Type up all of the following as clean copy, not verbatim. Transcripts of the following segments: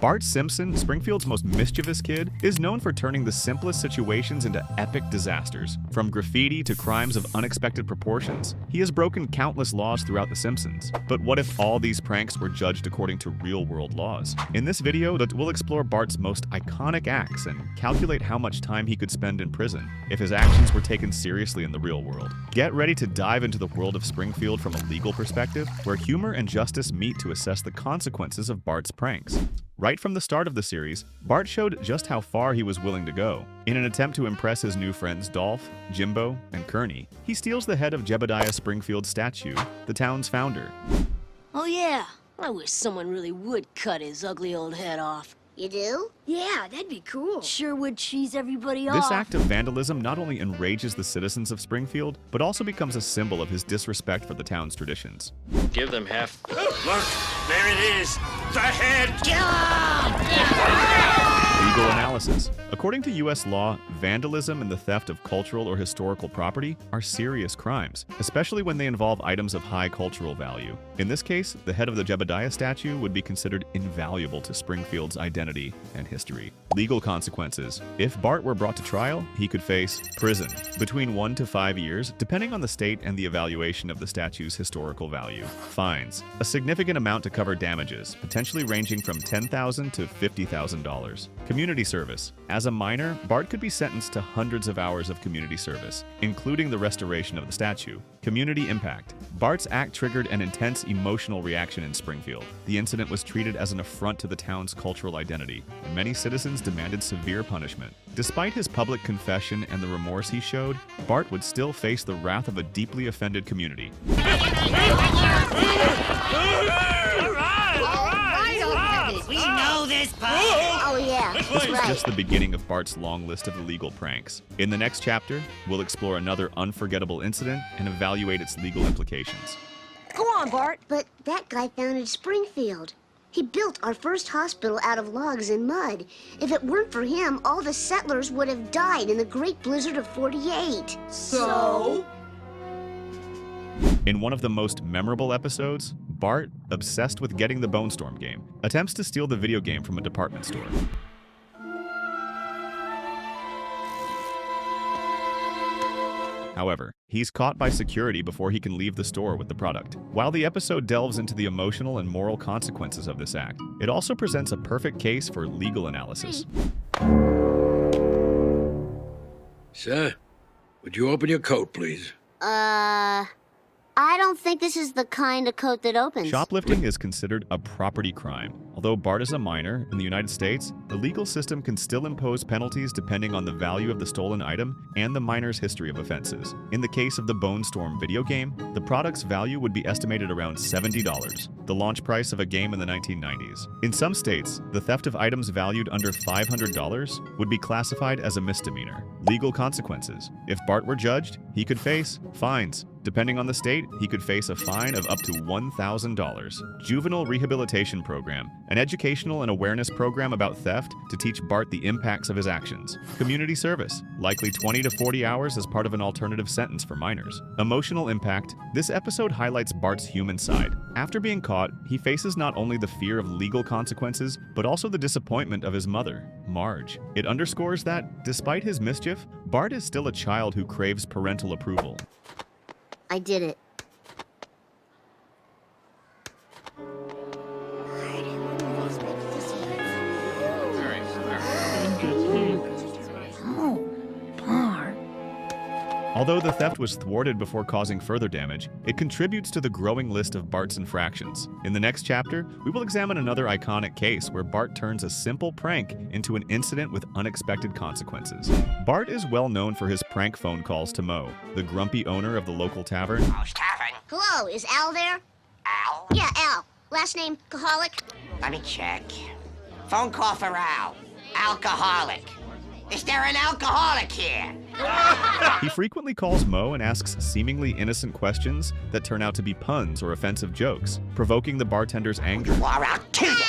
Bart Simpson, Springfield's most mischievous kid, is known for turning the simplest situations into epic disasters. From graffiti to crimes of unexpected proportions, he has broken countless laws throughout The Simpsons. But what if all these pranks were judged according to real-world laws? In this video, we'll explore Bart's most iconic acts and calculate how much time he could spend in prison if his actions were taken seriously in the real world. Get ready to dive into the world of Springfield from a legal perspective, where humor and justice meet to assess the consequences of Bart's pranks. Right from the start of the series, Bart showed just how far he was willing to go. In an attempt to impress his new friends Dolph, Jimbo, and Kearney, he steals the head of Jebediah Springfield's statue, the town's founder. Oh yeah, I wish someone really would cut his ugly old head off. You do? Yeah, that'd be cool. Sure would cheese everybody off. This act of vandalism not only enrages the citizens of Springfield, but also becomes a symbol of his disrespect for the town's traditions. Give them half. Look, there it is! The head! Legal analysis. According to U.S. law, vandalism and the theft of cultural or historical property are serious crimes, especially when they involve items of high cultural value. In this case, the head of the Jebediah statue would be considered invaluable to Springfield's identity and history. Legal consequences. If Bart were brought to trial, he could face prison, between 1 to 5 years, depending on the state and the evaluation of the statue's historical value. Fines. A significant amount to cover damages, potentially ranging from $10,000 to $50,000. Community service. As a minor, Bart could be sentenced to hundreds of hours of community service, including the restoration of the statue. Community impact. Bart's act triggered an intense emotional reaction in Springfield. The incident was treated as an affront to the town's cultural identity, and many citizens demanded severe punishment. Despite his public confession and the remorse he showed, Bart would still face the wrath of a deeply offended community. We know this part. Oh yeah, This that's was right. just the beginning of Bart's long list of illegal pranks. In the next chapter, we'll explore another unforgettable incident and evaluate its legal implications. Go on, Bart. But that guy founded Springfield. He built our first hospital out of logs and mud. If it weren't for him, all the settlers would have died in the Great Blizzard of '48. So? In one of the most memorable episodes, Bart, obsessed with getting the Bone Storm game, attempts to steal the video game from a department store. However, he's caught by security before he can leave the store with the product. While the episode delves into the emotional and moral consequences of this act, it also presents a perfect case for legal analysis. Sir, would you open your coat, please? I don't think this is the kind of coat that opens. Shoplifting is considered a property crime. Although Bart is a minor, in the United States, the legal system can still impose penalties depending on the value of the stolen item and the minor's history of offenses. In the case of the Bone Storm video game, the product's value would be estimated around $70, the launch price of a game in the 1990s. In some states, the theft of items valued under $500 would be classified as a misdemeanor. Legal consequences. If Bart were judged, he could face fines. Depending on the state, he could face a fine of up to $1,000. Juvenile Rehabilitation Program, an educational and awareness program about theft to teach Bart the impacts of his actions. Community service, likely 20 to 40 hours as part of an alternative sentence for minors. Emotional impact, this episode highlights Bart's human side. After being caught, he faces not only the fear of legal consequences, but also the disappointment of his mother, Marge. It underscores that, despite his mischief, Bart is still a child who craves parental approval. I did it. Although the theft was thwarted before causing further damage, it contributes to the growing list of Bart's infractions. In the next chapter, we will examine another iconic case where Bart turns a simple prank into an incident with unexpected consequences. Bart is well known for his prank phone calls to Mo, the grumpy owner of the local tavern. Hello, is Al there? Al? Yeah, Al. Last name, Kaholic? Let me check. Phone call for Al. Alcoholic. Is there an alcoholic here? He frequently calls Mo and asks seemingly innocent questions that turn out to be puns or offensive jokes, provoking the bartender's anger. Far out to you.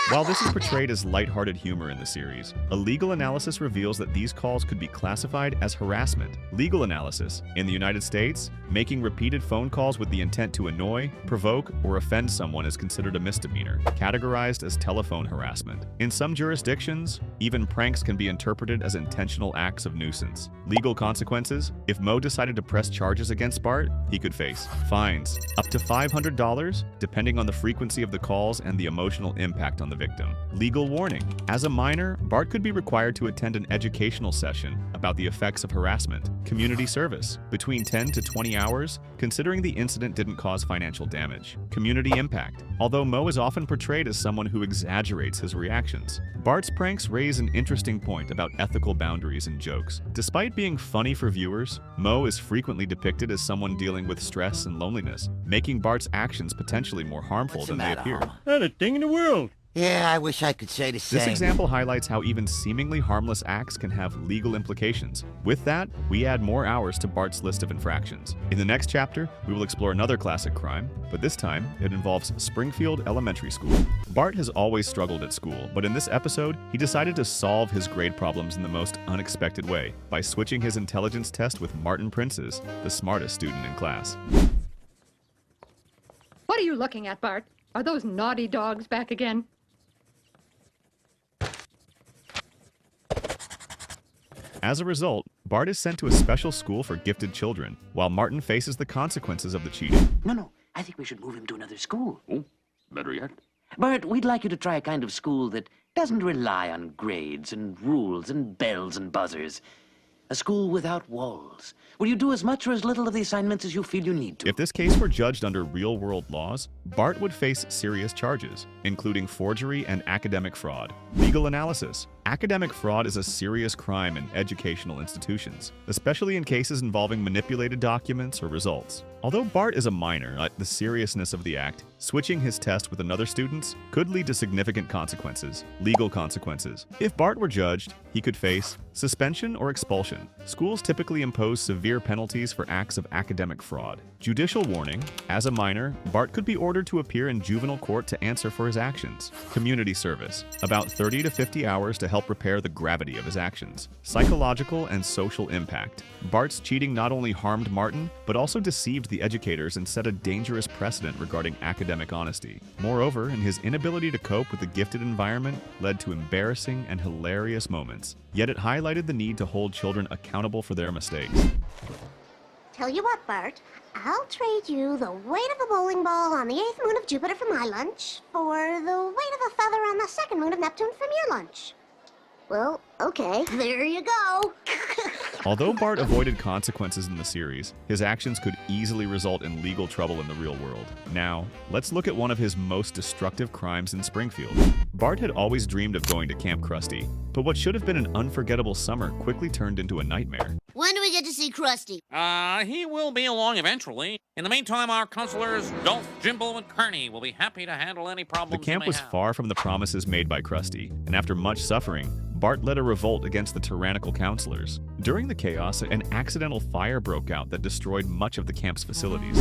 While this is portrayed as lighthearted humor in the series, a legal analysis reveals that these calls could be classified as harassment. Legal analysis. In the United States, making repeated phone calls with the intent to annoy, provoke, or offend someone is considered a misdemeanor, categorized as telephone harassment. In some jurisdictions, even pranks can be interpreted as intentional acts of nuisance. Legal consequences. If Moe decided to press charges against Bart, he could face fines up to $500, depending on the frequency of the calls and the emotional impact on the victim. Legal warning. As a minor, Bart could be required to attend an educational session about the effects of harassment. Community service. Between 10 to 20 hours, considering the incident didn't cause financial damage. Community impact. Although Moe is often portrayed as someone who exaggerates his reactions, Bart's pranks raise an interesting point about ethical boundaries and jokes. Despite being funny for viewers, Moe is frequently depicted as someone dealing with stress and loneliness, making Bart's actions potentially more harmful than they appear. Not a thing in the world. Yeah, I wish I could say the same. This example highlights how even seemingly harmless acts can have legal implications. With that, we add more hours to Bart's list of infractions. In the next chapter, we will explore another classic crime, but this time it involves Springfield Elementary School. Bart has always struggled at school, but in this episode, he decided to solve his grade problems in the most unexpected way by switching his intelligence test with Martin Prince's, the smartest student in class. What are you looking at, Bart? Are those naughty dogs back again? As a result, Bart is sent to a special school for gifted children, while Martin faces the consequences of the cheating. No, I think we should move him to another school. Oh, better yet. Bart, we'd like you to try a kind of school that doesn't rely on grades and rules and bells and buzzers. A school without walls, where you do as much or as little of the assignments as you feel you need to. If this case were judged under real-world laws, Bart would face serious charges, including forgery and academic fraud. Legal analysis. Academic fraud is a serious crime in educational institutions, especially in cases involving manipulated documents or results. Although Bart is a minor at the seriousness of the act, switching his test with another student's could lead to significant consequences. Legal consequences. If Bart were judged, he could face suspension or expulsion. Schools typically impose severe penalties for acts of academic fraud. Judicial warning. As a minor, Bart could be ordered to appear in juvenile court to answer for his actions. Community service. About 30 to 50 hours to help repair the gravity of his actions. Psychological and social impact. Bart's cheating not only harmed Martin, but also deceived the educators and set a dangerous precedent regarding academic honesty. Moreover, his inability to cope with the gifted environment led to embarrassing and hilarious moments. Yet it highlighted the need to hold children accountable for their mistakes. Tell you what, Bart, I'll trade you the weight of a bowling ball on the 8th moon of Jupiter for my lunch for the weight of a feather on the 2nd moon of Neptune from your lunch. Well, okay, there you go. Although Bart avoided consequences in the series, his actions could easily result in legal trouble in the real world. Now, let's look at one of his most destructive crimes in Springfield. Bart had always dreamed of going to Camp Krusty, but what should have been an unforgettable summer quickly turned into a nightmare. When do we get to see Krusty? He will be along eventually. In the meantime, our counselors, Dolph, Jimbo, and Kearney will be happy to handle any problems The camp was far from the promises made by Krusty, and after much suffering, Bart led a revolt against the tyrannical counselors. During the chaos, an accidental fire broke out that destroyed much of the camp's facilities.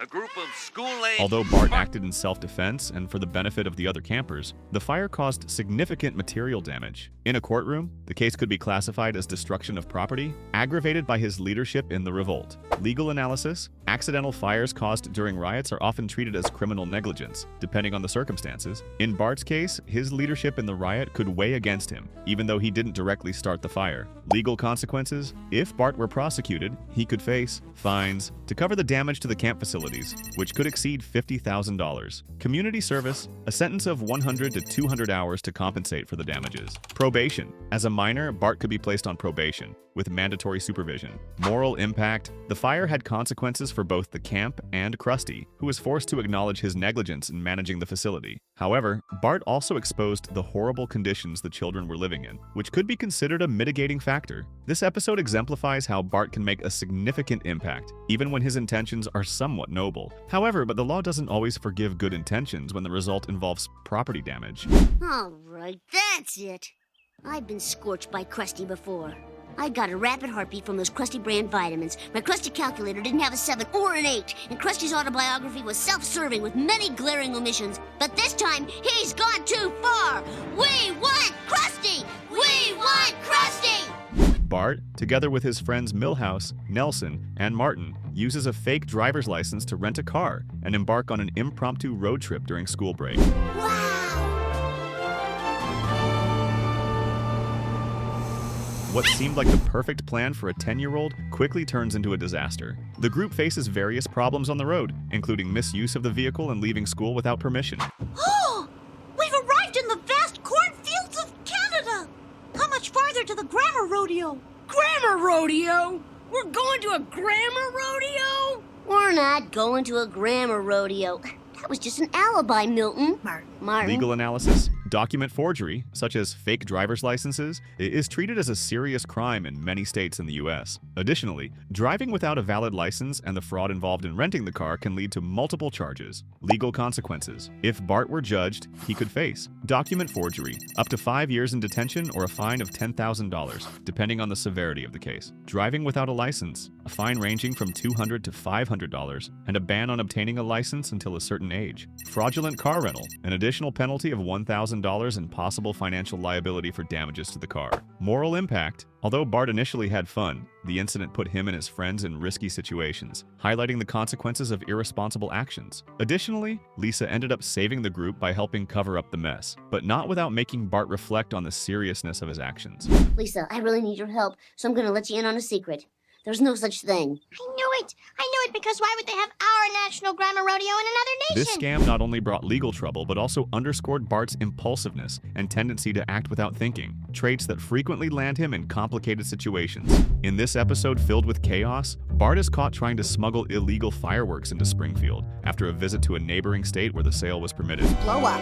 A group of school-aged... Although Bart acted in self-defense and for the benefit of the other campers, the fire caused significant material damage. In a courtroom, the case could be classified as destruction of property, aggravated by his leadership in the revolt. Legal analysis. Accidental fires caused during riots are often treated as criminal negligence, depending on the circumstances. In Bart's case, his leadership in the riot could weigh against him, even though he didn't directly start the fire. Legal consequences. If Bart were prosecuted, he could face fines to cover the damage to the camp facilities, which could exceed $50,000. Community service. A sentence of 100 to 200 hours to compensate for the damages. Probation. As a minor, Bart could be placed on probation, with mandatory supervision. Moral impact. The fire had consequences for both the camp and Krusty, who was forced to acknowledge his negligence in managing the facility. However, Bart also exposed the horrible conditions the children were living in, which could be considered a mitigating factor. This episode exemplifies how Bart can make a significant impact, even when his intentions are somewhat noble. However, but the law doesn't always forgive good intentions when the result involves property damage. All right, that's it. I've been scorched by Krusty before. I got a rapid heartbeat from those Krusty brand vitamins. My Krusty calculator didn't have a 7 or an 8, and Krusty's autobiography was self-serving with many glaring omissions. But this time, he's gone too far! We want Krusty! We want Krusty! Bart, together with his friends Milhouse, Nelson, and Martin, uses a fake driver's license to rent a car and embark on an impromptu road trip during school break. What seemed like the perfect plan for a 10-year-old quickly turns into a disaster. The group faces various problems on the road, including misuse of the vehicle and leaving school without permission. Oh! We've arrived in the vast cornfields of Canada! How much farther to the grammar rodeo? Grammar rodeo? We're going to a grammar rodeo? We're not going to a grammar rodeo. That was just an alibi, Milton. Martin. Legal analysis. Document forgery, such as fake driver's licenses, is treated as a serious crime in many states in the U.S. Additionally, driving without a valid license and the fraud involved in renting the car can lead to multiple charges. Legal consequences. If Bart were judged, he could face document forgery, up to 5 years in detention or a fine of $10,000, depending on the severity of the case. Driving without a license, a fine ranging from $200 to $500, and a ban on obtaining a license until a certain age. Fraudulent car rental, an additional penalty of $1,000 and possible financial liability for damages to the car. Moral impact. Although Bart initially had fun, the incident put him and his friends in risky situations, highlighting the consequences of irresponsible actions. Additionally, Lisa ended up saving the group by helping cover up the mess, but not without making Bart reflect on the seriousness of his actions. Lisa, I really need your help, so I'm going to let you in on a secret. There's no such thing. I knew it, because why would they have our National Grammar Rodeo in another nation? This scam not only brought legal trouble, but also underscored Bart's impulsiveness and tendency to act without thinking, traits that frequently land him in complicated situations. In this episode filled with chaos, Bart is caught trying to smuggle illegal fireworks into Springfield after a visit to a neighboring state where the sale was permitted. Blow up.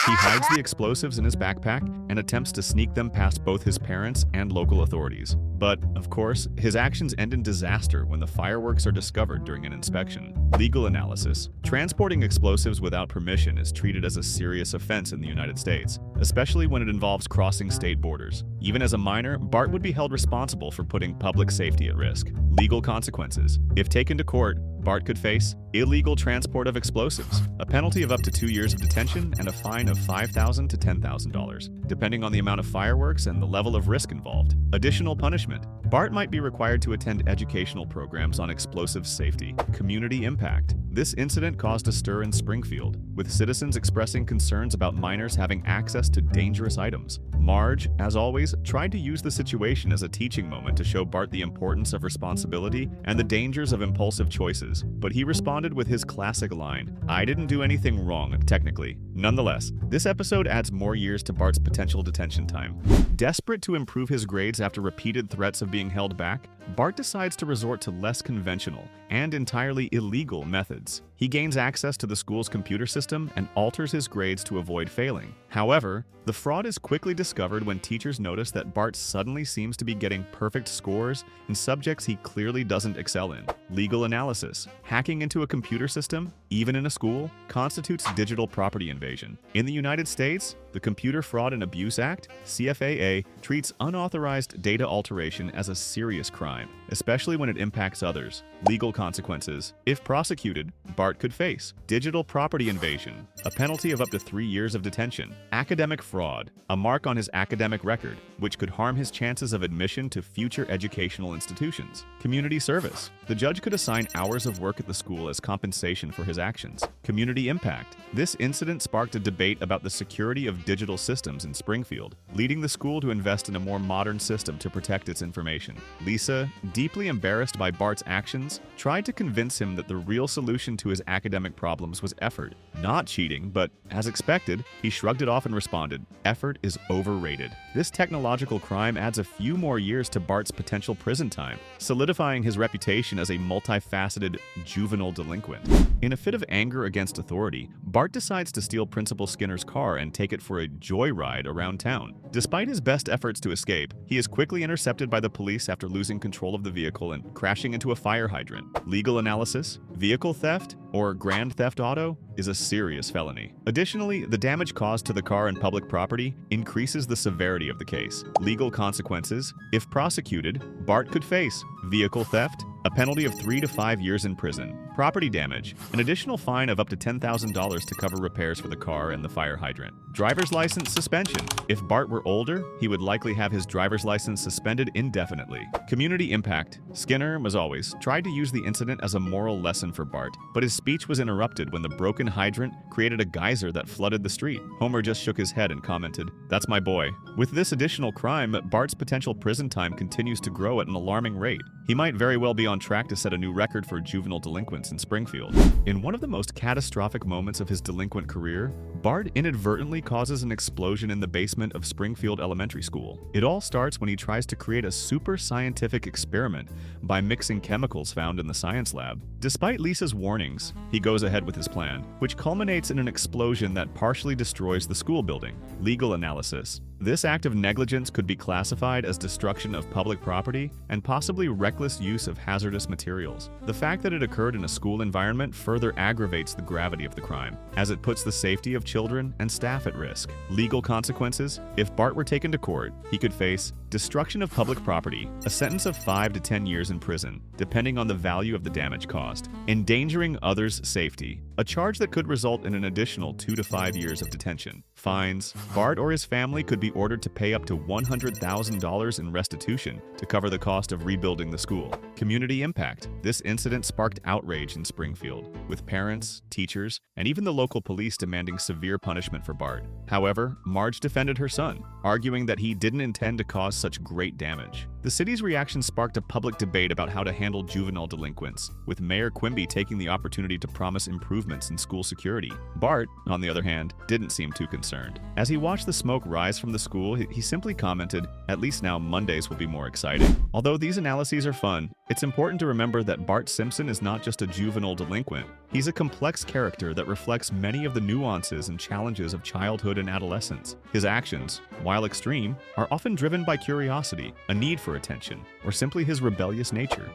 He hides the explosives in his backpack and attempts to sneak them past both his parents and local authorities. But, of course, his actions end in disaster when the fireworks are discovered during an inspection. Legal analysis. Transporting explosives without permission is treated as a serious offense in the United States, especially when it involves crossing state borders. Even as a minor, Bart would be held responsible for putting public safety at risk. Legal consequences. If taken to court, Bart could face illegal transport of explosives, a penalty of up to 2 years of detention, and a fine of $5,000 to $10,000, depending on the amount of fireworks and the level of risk involved. Additional punishment. Bart might be required to attend educational programs on explosive safety. Community impact. This incident caused a stir in Springfield, with citizens expressing concerns about minors having access to dangerous items. Marge, as always, tried to use the situation as a teaching moment to show Bart the importance of responsibility and the dangers of impulsive choices, but he responded with his classic line, "I didn't do anything wrong, technically." Nonetheless, this episode adds more years to Bart's potential detention time. Desperate to improve his grades after repeated threats of being held back, Bart decides to resort to less conventional and entirely illegal methods. He gains access to the school's computer system and alters his grades to avoid failing. However, the fraud is quickly discovered when teachers notice that Bart suddenly seems to be getting perfect scores in subjects he clearly doesn't excel in. Legal analysis. Hacking into a computer system, even in a school, constitutes digital property invasion. In the United States, the Computer Fraud and Abuse Act, CFAA, treats unauthorized data alteration as a serious crime, especially when it impacts others. Legal consequences. If prosecuted, Bart could face digital property invasion, a penalty of up to 3 years of detention, academic fraud, a mark on his academic record, which could harm his chances of admission to future educational institutions, community service. The judge could assign hours of work at the school as compensation for his actions. Community impact. This incident sparked a debate about the security of digital systems in Springfield, leading the school to invest in a more modern system to protect its information. Lisa, deeply embarrassed by Bart's actions, tried to convince him that the real solution to his academic problems was effort, not cheating, but as expected, he shrugged it off and responded, "Effort is overrated." This technological crime adds a few more years to Bart's potential prison time, solidifying his reputation as a multifaceted juvenile delinquent. In a fit of anger against authority, Bart decides to steal Principal Skinner's car and take it for a joyride around town. Despite his best efforts to escape, he is quickly intercepted by the police after losing control control of the vehicle and crashing into a fire hydrant. Legal analysis: vehicle theft or grand theft auto is a serious felony. Additionally, the damage caused to the car and public property increases the severity of the case. Legal consequences: if prosecuted, Bart could face vehicle theft, a penalty of 3 to 5 years in prison; property damage, an additional fine of up to $10,000 to cover repairs for the car and the fire hydrant; driver's license suspension. If Bart were older, he would likely have his driver's license suspended indefinitely. Community impact: Skinner, as always, tried to use the incident as a moral lesson for Bart, but his speech was interrupted when the broken hydrant created a geyser that flooded the street. Homer just shook his head and commented, "That's my boy." With this additional crime, Bart's potential prison time continues to grow at an alarming rate. He might very well be on track to set a new record for juvenile delinquents in Springfield. In one of the most catastrophic moments of his delinquent career, Bart inadvertently causes an explosion in the basement of Springfield Elementary School. It all starts when he tries to create a super scientific experiment by mixing chemicals found in the science lab. Despite Lisa's warnings, he goes ahead with his plan, which culminates in an explosion that partially destroys the school building. Legal analysis: this act of negligence could be classified as destruction of public property and possibly reckless use of hazardous materials. The fact that it occurred in a school environment further aggravates the gravity of the crime, as it puts the safety of children and staff at risk. Legal consequences: if Bart were taken to court, he could face destruction of public property, a sentence of 5 to 10 years in prison, depending on the value of the damage caused; endangering others' safety, a charge that could result in an additional 2 to 5 years of detention. Fines: Bart or his family could be ordered to pay up to $100,000 in restitution to cover the cost of rebuilding the school. Community impact: this incident sparked outrage in Springfield, with parents, teachers, and even the local police demanding severe punishment for Bart. However, Marge defended her son, arguing that he didn't intend to cause such great damage. The city's reaction sparked a public debate about how to handle juvenile delinquents, with Mayor Quimby taking the opportunity to promise improvements in school security. Bart, on the other hand, didn't seem too concerned. As he watched the smoke rise from the school, he simply commented, "At least now Mondays will be more exciting." Although these analyses are fun, it's important to remember that Bart Simpson is not just a juvenile delinquent. He's a complex character that reflects many of the nuances and challenges of childhood and adolescence. His actions, while extreme, are often driven by curiosity, a need for attention, or simply his rebellious nature.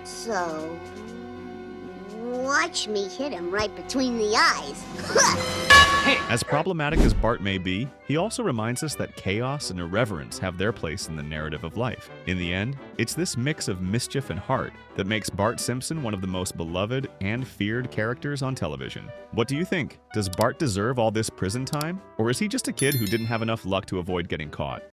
So, watch me hit him right between the eyes. As problematic as Bart may be, he also reminds us that chaos and irreverence have their place in the narrative of life. In the end, it's this mix of mischief and heart that makes Bart Simpson one of the most beloved and feared characters on television. What do you think? Does Bart deserve all this prison time? Or is he just a kid who didn't have enough luck to avoid getting caught?